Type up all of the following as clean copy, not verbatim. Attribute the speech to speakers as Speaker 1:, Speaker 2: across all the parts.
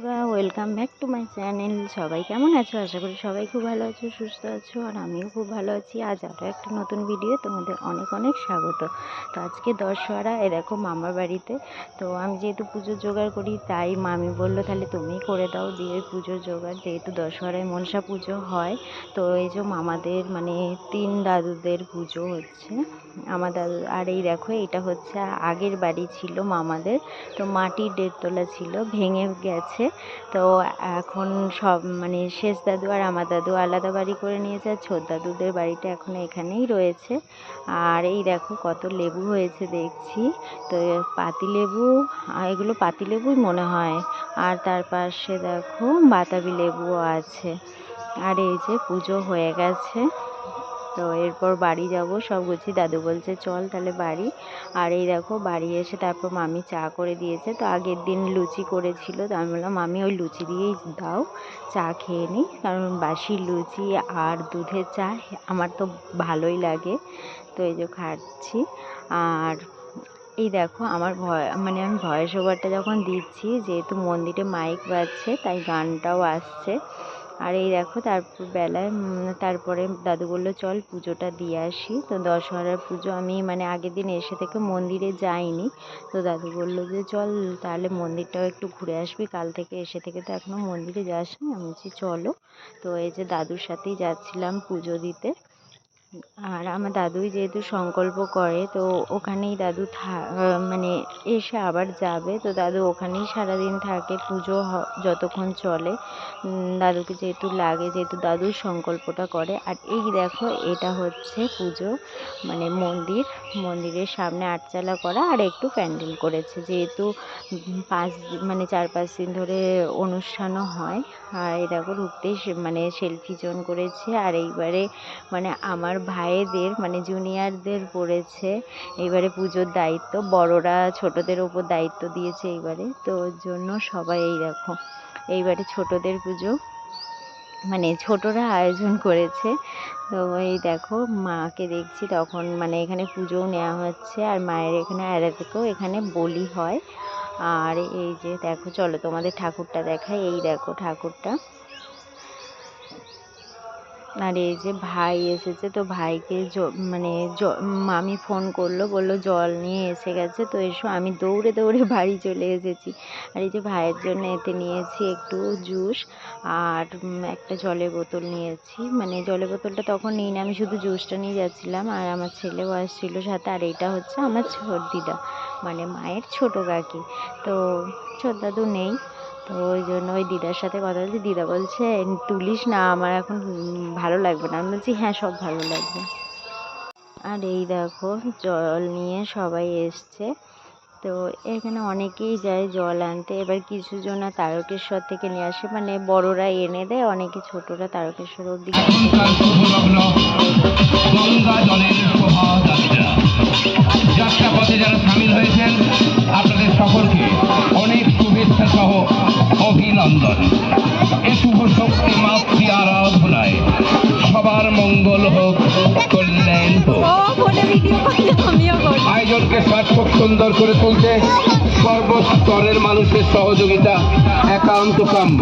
Speaker 1: Welcome back to my channel. সবাই কেমন আছো? আশা করি সবাই খুব ভালো আছো, সুস্থ আছো, আর আমিও খুব ভালো আছি। আজ আরও একটা নতুন ভিডিও তোমাদের অনেক অনেক স্বাগত। তো আজকে দশহরা, দেখো মামার বাড়িতে। তো আমি যেহেতু পুজোর জোগাড় করি, তাই মামি বললো তাহলে তুমিই করে দাও দিয়ে পুজোর জোগাড়, যেহেতু দশহরায় মনসা পুজো হয়। তো এই যে মামাদের মানে 3 দাদুদের পুজো হচ্ছে আমার দাদু। আর এই দেখো, এটা হচ্ছে আগের বাড়ি ছিল মামাদের। তো মাটির দেড়তলা ছিল, ভেঙে গেছে। তো এখন সব মানে শেষ দাদু আর আমার দাদু আলাদা বাড়ি করে নিয়েছে, আর ছোট দাদুদের বাড়িটা এখন এখানেই রয়েছে। আর এই দেখো কত লেবু হয়েছে দেখছি। তো পাতিলেবু, এগুলো পাতিলেবুই মনে হয়। আর তার পাশে দেখো বাতাবি লেবুও আছে। আর এই যে পুজো হয়ে গেছে। তো এরপর বাড়ি যাব সব গুছিয়ে, দাদু বলছে চল তাহলে বাড়ি। আর এই দেখো বাড়ি এসে তারপর মামি চা করে দিয়েছে। তো আগের দিন লুচি করেছিল, তো আমি বললাম মামি ওই লুচি দিয়েই দাও, চা খেয়ে নিই, কারণ বাসি লুচি আর দুধের চা আমার তো ভালোই লাগে। তো এই যে খাচ্ছি। আর এই দেখো আমার মানে আমি ভয়েস ওভারটা যখন দিচ্ছি, যেহেতু মন্দিরে মাইক বাজছে তাই গানটাও আসছে। আর এই দেখো তারপর বেলায় তারপরে দাদু বললো চল পুজোটা দিয়ে আসি। তো দশহরার পুজো আমি মানে আগের দিন এসে থেকে মন্দিরে যাইনি। তো দাদু বললো যে চল তাহলে মন্দিরটাও একটু ঘুরে আসবি, কাল থেকে এসে থেকে তো এখনও মন্দিরে যাসনি। আমি বলছি চলো। তো এই যে দাদুর সাথেই যাচ্ছিলাম পুজো দিতে। আর আমার দাদুই যেহেতু সংকল্প করে, তো ওখানেই দাদু মানে এসে আবার যাবে। তো দাদু ওখানেই সারাদিন থাকে, পুজো যতক্ষণ চলে। দাদুকে যেহেতু লাগে, যেহেতু দাদুর সংকল্পটা করে। আর এই দেখো এটা হচ্ছে পুজো মানে মন্দিরের সামনে আটচালা করা, আর একটু প্যান্ডেল করেছে, যেহেতু 4-5 দিন ধরে অনুষ্ঠানও হয়। আর এই দেখো ঢুকতেই মানে সেলফি জোন করেছে। আর এইবারে মানে আমার ভাইদের মানে জুনিয়রদের পড়েছে এইবারে পুজোর দায়িত্ব, বড়রা ছোটদের ওপর দায়িত্ব দিয়েছে এইবারে। তো ওর জন্য সবাই এই দেখো এইবারে ছোটদের পুজো মানে ছোটরা আয়োজন করেছে। তো এই দেখো মাকে দেখছি তখন মানে এখানে পুজোও নেওয়া হচ্ছে, আর মায়ের এখানে আরাতেও এখানে বলি হয়। আর এই যে দেখো চলো তোমাদের ঠাকুরটা দেখাই। এই দেখো ঠাকুরটা। আর এই যে ভাই এসেছে, তো ভাইকে মানে মামি ফোন করলো, বললো জল নিয়ে এসে গেছে, তো এসো। আমি দৌড়ে দৌড়ে বাড়ি চলে এসেছি। আর এই যে ভাইয়ের জন্য এতে নিয়েছি একটু জুস, আর একটা জলের বোতল নিয়েছি। মানে জলের বোতলটা তখন নিই না, আমি শুধু জুসটা নিয়ে যাচ্ছিলাম। আর আমার ছেলেও আসছিল সাথে। আর এইটা হচ্ছে আমার ছোট দিদা, মানে মায়ের ছোট কাকি। তো ছোট দাদু নেই, তো ওই জন্য ওই দিদার সাথে কথা বলছি। দিদা বলছে তুলিস না, আমার এখন ভালো লাগবে না। আমি বলছি হ্যাঁ সব ভালো লাগবে। আর এই দেখো জল নিয়ে সবাই এসছে। তো এখানে অনেকেই যায় জল আনতে। এবার কিছু জন তারকেশ্বর থেকে নিয়ে আসে, মানে বড়রা এনে দেয়, অনেকে ছোটরা তারকেশ্বর অব্দি।
Speaker 2: যাত্রাপথে যারা সামিল হয়েছেন আপনাদের সকলকে অনেক শুভেচ্ছা সহ অভিনন্দন। এ শুভ শক্তি মাতৃ আরাধনায় সবার মঙ্গল হোক, কল্যাণ হোক। আয়োজনকে সার্থক সুন্দর করে তুলতে সর্বস্তরের মানুষের সহযোগিতা একান্ত কাম্য।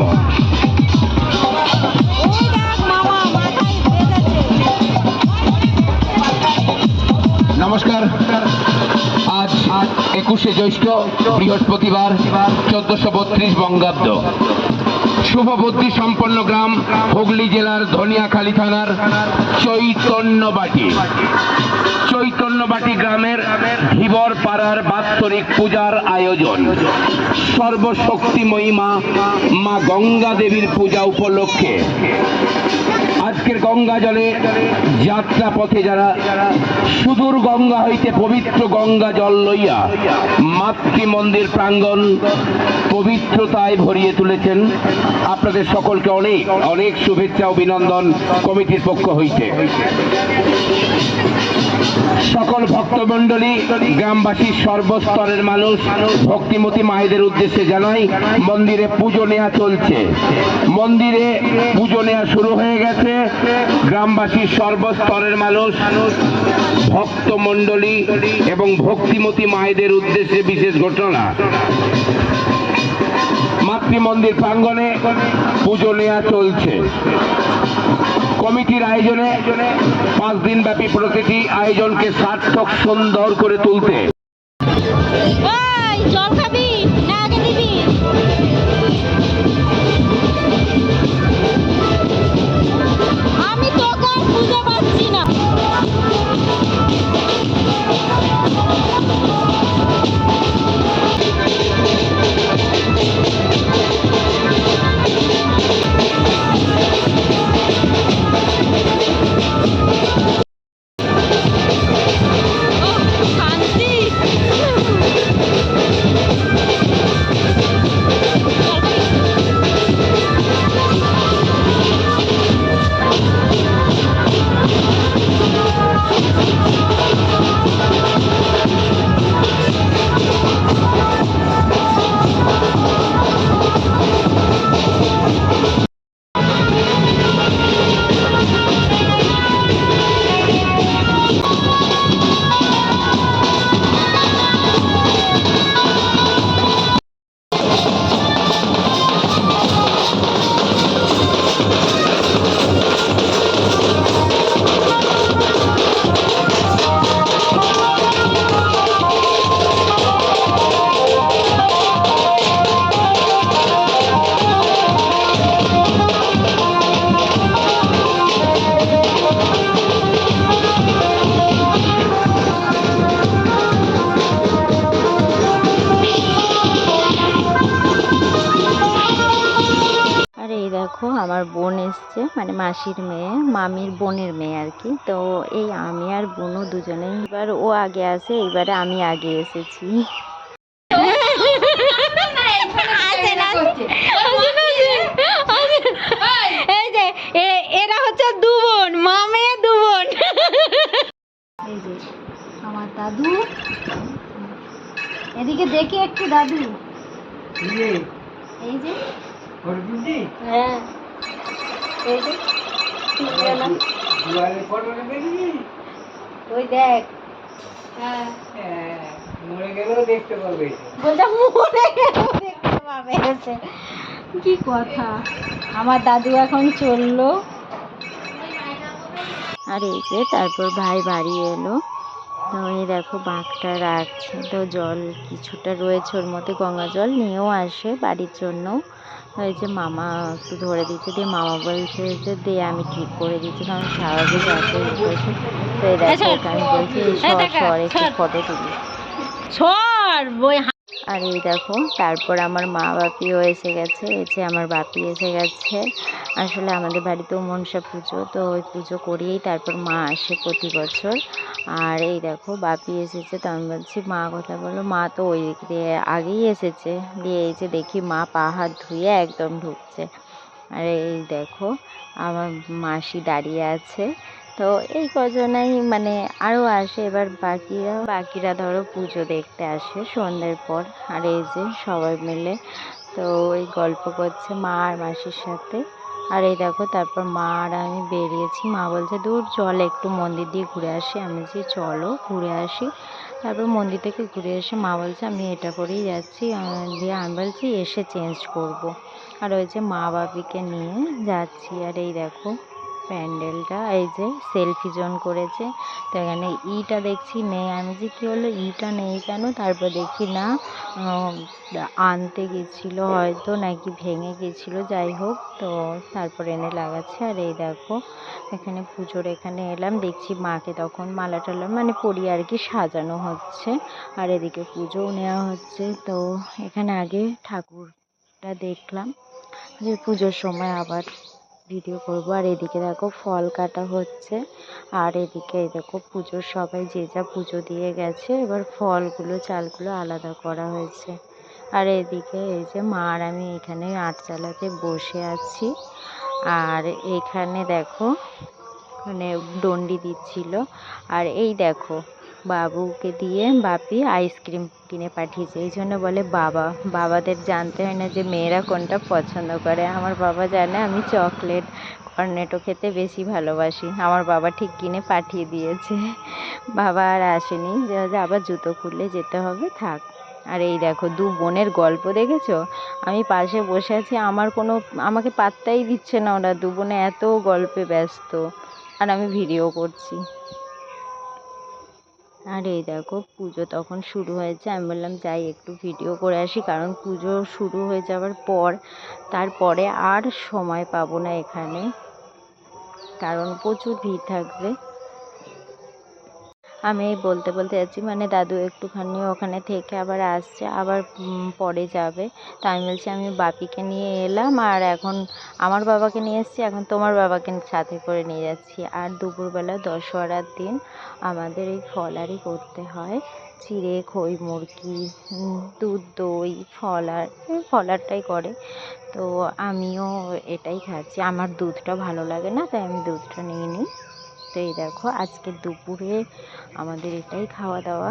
Speaker 2: নমস্কার। আজ 21শে জ্যৈষ্ঠ, বৃহস্পতিবার, 1432 বঙ্গাব্দ। শুভ বুদ্ধি সম্পন্ন গ্রাম, হুগলি জেলার ধনিয়াখালী থানার চৈতন্যবাটি গ্রামের ধীবর পাড়ার বাৎসরিক পূজার আয়োজন। সর্বশক্তিময়ী মা গঙ্গা দেবীর পূজা উপলক্ষে আজকের গঙ্গা জলে যাত্রা পথে যারা সুদূর গঙ্গা হইতে পবিত্র গঙ্গা জল লইয়া মাতৃ মন্দির প্রাঙ্গণ পবিত্রতায় ভরিয়ে তুলেছেন, আপনাদের সকলকে অনেক অনেক শুভেচ্ছা অভিনন্দন কমিটির পক্ষ হইতে। সকল ভক্তমণ্ডলী, গ্রামবাসী, সর্বস্তরের মানুষ ভক্তিমতী মায়েদের উদ্দেশ্যে জানাই, মন্দিরে পুজো নেওয়া চলছে। মন্দিরে পুজো নেওয়া শুরু হয়ে গেছে। গ্রামবাসী, সর্বস্তরের মানুষ, ভক্তমণ্ডলী এবং ভক্তিমতী মায়েদের উদ্দেশ্যে বিশেষ ঘটনা। মাতৃ মন্দির প্রাঙ্গণে পুজো নেওয়া চলছে। কমিটির আয়োজনে 5 দিন ব্যাপী প্রতিটি আয়োজনকে সার্থক সুন্দর করে তুলতে
Speaker 1: জল খাবি না আগে দিবি? আমি তোকে আর খুঁজে পাচ্ছি না। দেখো আমার বোন এসছে, মানে মাসির মেয়ে, মামির বোনের মেয়ে আর কি। তো এই আমি আর বোনও দুজনেই, এবার ও আগে আসে, এইবারে আমি আগে এসেছি। এই যে এরা হচ্ছে দু বোন, মা মেয়ে দু বোন। এই যে আমার দাদু, এদিকে দেখি একটু দাদু, এই যে হ্যাঁ এই যে ওই দেখ,
Speaker 3: মরে গেলেও দেখতে পাবে।
Speaker 1: বলতাম মরে গেলেও দেখতে পাবে। কি কথা, আমার দাদু এখন চললো। আর এই যে তারপর ভাই বাড়ি এলো। তো এই দেখো বাঘটা রাখছে, তো জল কিছুটা রয়েছে ওর মধ্যে, গঙ্গা জল নিয়েও আসে বাড়ির জন্য। এই যে মামা একটু ধরে দিচ্ছে, দিয়ে মামা বলছে যে দে আমি ঠিক করে দিচ্ছি, কারণ স্বাভাবিক এত করেছে। তো এই দেখো ওকে আমি বলছি সর একটু ফটো তুলি সর বই। আর এই দেখো তারপর আমার মা বাপিও এসে গেছে, এসে আমার বাপি এসে গেছে। আসলে আমাদের বাড়িতেও মনসা পুজো, তো ওই পুজো করিয়েই তারপর মা আসে প্রতি বছর। আর এই দেখো বাপি এসেছে, তো আমি বলছি মা কথা বলো, মা তো ওই দিক দিয়ে আগেই এসেছে। দিয়ে এই যে দেখি মা পা হাত ধুয়ে একদম ঢুকছে। আর এই দেখো আমার মাসি দাঁড়িয়ে আছে। তো এই কজনাই, মানে আরও আসে এবার বাকিরা ধরো পুজো দেখতে আসে সন্ধ্যের পর। আর এই যে সবাই মিলে তো ওই গল্প করছে মা আর মাসির সাথে। আর এই দেখো তারপর মা আর আমি বেরিয়েছি, মা বলছে দূর চল একটু মন্দির দিয়ে ঘুরে আসি। আমি বলছি চলো ঘুরে আসি। তারপর মন্দির থেকে ঘুরে এসে মা বলছে আমি এটা করেই যাচ্ছি, দিয়ে আমি বলছি এসে চেঞ্জ করব। আর ওই যে মা বাপিকে নিয়ে যাচ্ছি। আর এই দেখো প্যান্ডেলটা, এই যে সেলফি জোন করেছে। তো এখানে ইটা দেখছি নেই, আমি যে কী হলো ইটা নেই কেন, তারপর দেখি না আনতে গেছিলো হয়তো, নাকি ভেঙে গেছিলো, যাই হোক। তো তারপর এনে লাগাচ্ছে। আর এই দেখো এখানে পুজোর এখানে এলাম, দেখছি মাকে তখন মালা টালা মানে পরিয়ে আর কি সাজানো হচ্ছে। আর এদিকে পুজোও নেওয়া হচ্ছে। তো এখানে আগে ঠাকুরটা দেখলাম, যে পুজোর সময় আবার ভিডিও করবো। আর এদিকে দেখো ফল কাটা হচ্ছে। আর এদিকে এই দেখো পুজোর সবাই যে যা পুজো দিয়ে গেছে, এবার ফলগুলো চালগুলো আলাদা করা হয়েছে। আর এদিকে এই যে মা আর আমি এখানে আটচালাতে বসে আছি। আর এখানে দেখো মানে ডন্ডি দিচ্ছিল। আর এই দেখো বাবুকে দিয়ে বাপি আইসক্রিম কিনে পাঠিয়েছে, এই জন্য বলে বাবাদের জানতে হয় না যে মেয়েরা কোনটা পছন্দ করে। আমার বাবা জানে আমি চকলেট কর্নেটো খেতে বেশি ভালোবাসি, আমার বাবা ঠিক কিনে পাঠিয়ে দিয়েছে। বাবা আর আসেনি, যে আবার জুতো খুললে যেতে হবে, থাক। আর এই দেখো দু বোনের গল্প দেখেছো, আমি পাশে বসে আছি, আমাকে পাত্তাই দিচ্ছে না, ওরা দু বোনে এত গল্পে ব্যস্ত আর আমি ভিডিও করছি। আর এই দেখো পুজো তখন শুরু হয়েছে, আমি বললাম যাই একটু ভিডিও করে আসি, কারণ পুজো শুরু হয়ে যাওয়ার পর তারপরে আর সময় পাবো না এখানে, কারণ প্রচুর ভিড় থাকবে। আমি এই বলতে বলতে যাচ্ছি, মানে দাদু একটুখানি ওখানে থেকে আবার আসছে, আবার পরে যাবে। তো আমি বলছি আমি বাপিকে নিয়ে এলাম, আর এখন আমার বাবাকে নিয়ে এসেছি, এখন তোমার বাবাকে সাথে করে নিয়ে যাচ্ছি। আর দুপুরবেলা দশহরার দিন আমাদের এই ফলারই করতে হয়, চিড়ে খই মুরগি, দুধ দই ফলার, এই ফলারটাই করে। তো আমিও এটাই খাচ্ছি, আমার দুধটা ভালো লাগে না, তাই আমি দুধটা নিয়ে নিই। তো এই দেখো আজকে দুপুরে আমাদের এটাই খাওয়া দাওয়া।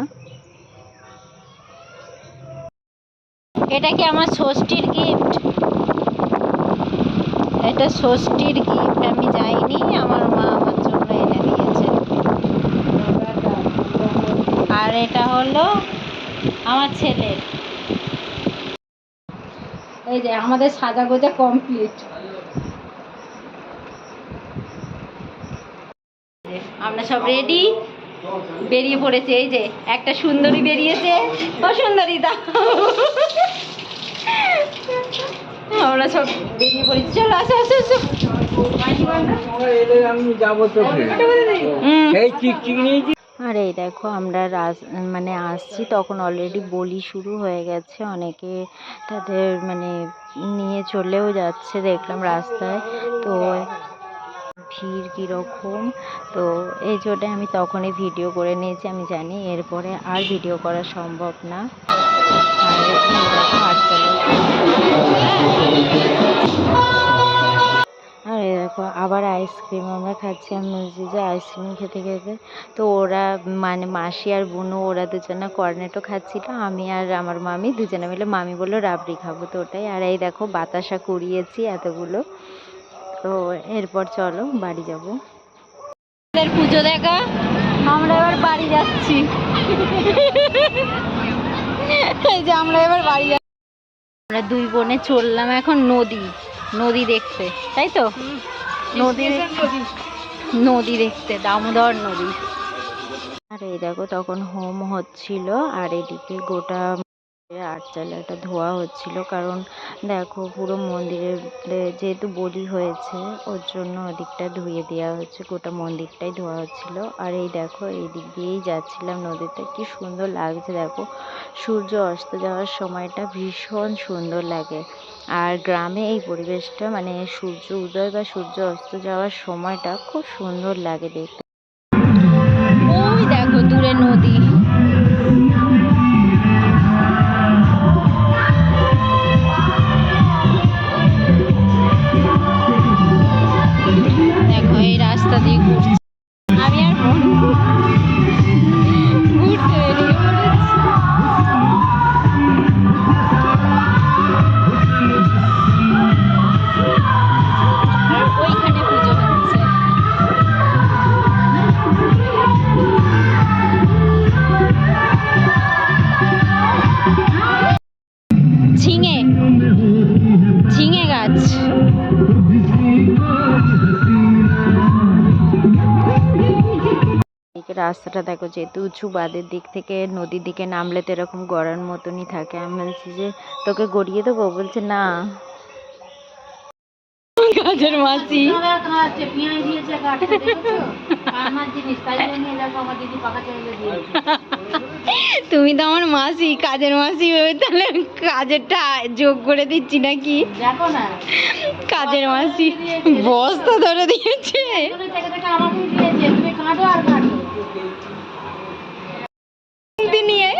Speaker 1: এটা কি আমার ষষ্ঠীর গিফট? এটা ষষ্ঠীর গিফট, আমি যাইনি, আমার মা আমার জন্য এনে দিয়েছে। আর এটা হলো আমার ছেলের। এই যে আমাদের সাজা গোজা কমপ্লিট, আমরা সব রেডি, বেরিয়ে পড়েছে। এই যে একটা সুন্দরী বেরিয়েছে, ও সুন্দরী দা, আমরা সব বেরিয়ে পড়েছি, চলো আসো আসো আসো।
Speaker 3: তোমরা এলে আমি যাবো তো এই চিকচিক নিয়েছি।
Speaker 1: আর এই দেখো আমরা মানে আসছি তখন অলরেডি বলি শুরু হয়ে গেছে, অনেকে তাদের মানে নিয়ে চলেও যাচ্ছে দেখলাম রাস্তায়। তো ভিড় কীরকম, তো এই জন্য আমি তখনই ভিডিও করে নিয়েছি, আমি জানি এরপরে আর ভিডিও করা সম্ভব না। আর এই দেখো আর এই দেখো আবার আইসক্রিম আমরা খাচ্ছি, আমি বলছি যে আইসক্রিম খেতে খেতে, তো ওরা মানে মাসি আর বোনও ওরা দুজনে কর্নেটো খাচ্ছিল, আমি আর আমার মামি দুজনে মিলে, মামি বললো রাবড়ি খাবো, তো ওটাই। আর এই দেখো বাতাসা কুড়িয়েছি এতগুলো। তো এরপর চলো বাড়ি যাবো। পুজো দেখা, আমরা এবার বাড়ি যাচ্ছি। এই যে আমরা এবার বাড়ি যাচ্ছি, আমরা দুই বোনে চললাম এখন নদী দেখতে, তাই তো? নদী দেখতে, দামোদর নদী। আর এই দেখো তখন হোম হচ্ছিল, আর এদিকে গোটা আটচালাটা ধোয়া হচ্ছিল, কারণ দেখো পুরো মন্দিরের যেহেতু বলি হয়েছে ওর জন্য ওদিকটা ধুয়ে দেওয়া হচ্ছে, গোটা মন্দিরটাই ধোয়া হচ্ছিল। আর এই দেখো এই দিক দিয়েই যাচ্ছিলাম নদীতে, কি সুন্দর লাগছে দেখো, সূর্য অস্ত যাওয়ার সময়টা ভীষণ সুন্দর লাগে। আর গ্রামে এই পরিবেশটা মানে সূর্য উদয় বা সূর্য অস্ত যাওয়ার সময়টা খুব সুন্দর লাগে দেখতে। ওই দেখো দূরে নদী, দেখো এই রাস্তা দিয়ে ঘুরছি আমি আর বোন, ঘুরতে বেরিয়ে পড়েছি। আর ওইখানে পুজো হচ্ছে। ঝিঙে গাছ, রাস্তাটা দেখো যেহেতু উঁচু, বাদের দিক থেকে নদীর দিকে নামলে তো এরকম গড়ার মতনই থাকে। আমি বলছি যে তোকে গড়িয়ে দেবো, বলছে না। কাজের মাসি তুমি তো আমার মাসি, কাজের মাসি ভেবে তাহলে কাজেরটা যোগ করে দিচ্ছি নাকি? দেখো না কাজের মাসি বস্তা ধরে দিয়েছে। নিয়ে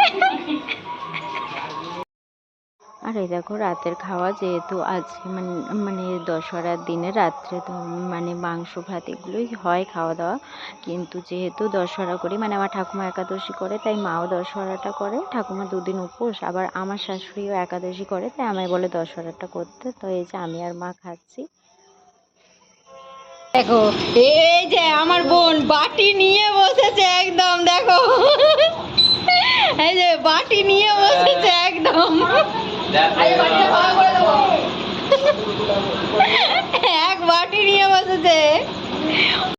Speaker 1: আর এই দেখো রাতের খাওয়া, যেহেতু আজকে মানে দশহরার দিনে রাত্রে তো মানে মাংস ভাত এগুলোই হয় খাওয়া দাওয়া, কিন্তু যেহেতু দশহরা করি মানে আমার ঠাকুমা একাদশী করে, তাই মাও দশহরাটা করে, ঠাকুমা দুদিন উপোস, আবার আমার শাশুড়িও একাদশী করে, তাই আমায় বলে দশহরাটা করতে। তো এই যে আমি আর মা খাচ্ছি। দেখো এই যে আমার বোন বাটি নিয়ে বসেছে একদম, দেখো এই যে বাটি নিয়ে বসেছে একদম। এক বাটি নিয়ে বসেছে